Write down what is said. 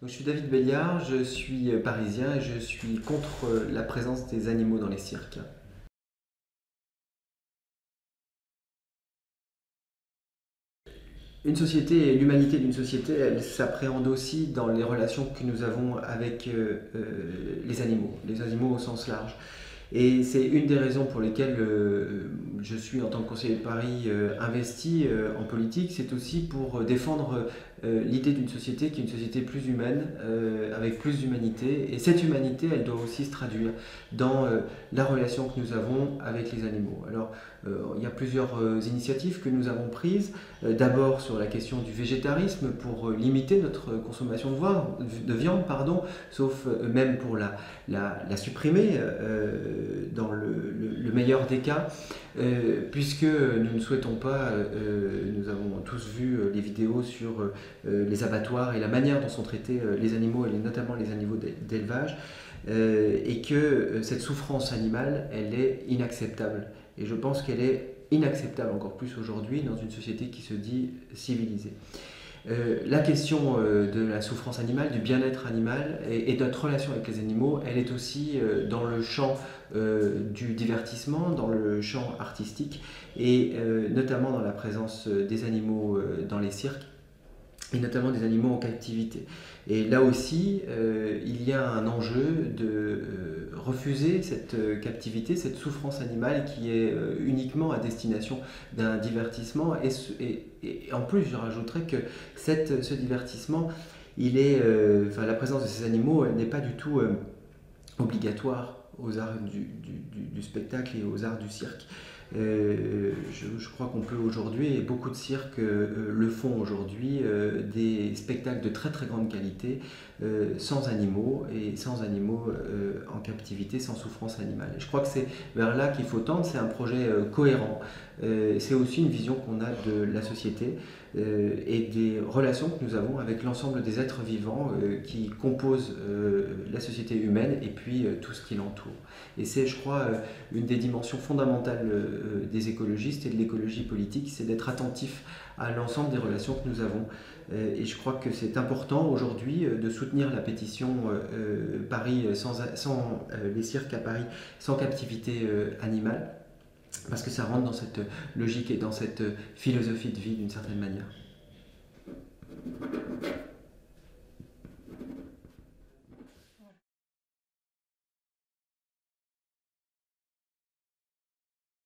Donc, je suis David Béliard, je suis parisien et je suis contre la présence des animaux dans les cirques. Une société et l'humanité d'une société, elle s'appréhende aussi dans les relations que nous avons avec les animaux au sens large. Et c'est une des raisons pour lesquelles je suis, en tant que conseiller de Paris, investi en politique. C'est aussi pour défendre l'idée d'une société qui est une société plus humaine, avec plus d'humanité. Et cette humanité, elle doit aussi se traduire dans la relation que nous avons avec les animaux. Alors, il y a plusieurs initiatives que nous avons prises. D'abord sur la question du végétarisme pour limiter notre consommation de viande, sauf même pour la supprimer dans le meilleur des cas, puisque nous ne souhaitons pas, nous avons tous vu les vidéos sur les abattoirs et la manière dont sont traités les animaux, et notamment les animaux d'élevage, et que cette souffrance animale, elle est inacceptable. Et je pense qu'elle est inacceptable encore plus aujourd'hui dans une société qui se dit civilisée. La question de la souffrance animale, du bien-être animal et de notre relation avec les animaux, elle est aussi dans le champ du divertissement, dans le champ artistique et notamment dans la présence des animaux dans les cirques et notamment des animaux en captivité. Et là aussi, il y a un enjeu de refuser cette captivité, cette souffrance animale qui est uniquement à destination d'un divertissement. Et en plus, je rajouterais que ce divertissement, la présence de ces animaux n'est pas du tout obligatoire aux arts du spectacle et aux arts du cirque. Je crois qu'on peut aujourd'hui, et beaucoup de cirques le font aujourd'hui, des spectacles de très très grande qualité, sans animaux en captivité, sans souffrance animale. Et je crois que c'est vers là qu'il faut tendre, c'est un projet cohérent. C'est aussi une vision qu'on a de la société et des relations que nous avons avec l'ensemble des êtres vivants qui composent la société humaine et puis tout ce qui l'entoure. Et c'est, je crois, une des dimensions fondamentales des écologistes et de l'écologie politique, c'est d'être attentif à l'ensemble des relations que nous avons. Et je crois que c'est important aujourd'hui de soutenir la pétition Paris sans les cirques à Paris sans captivité animale, parce que ça rentre dans cette logique et dans cette philosophie de vie d'une certaine manière.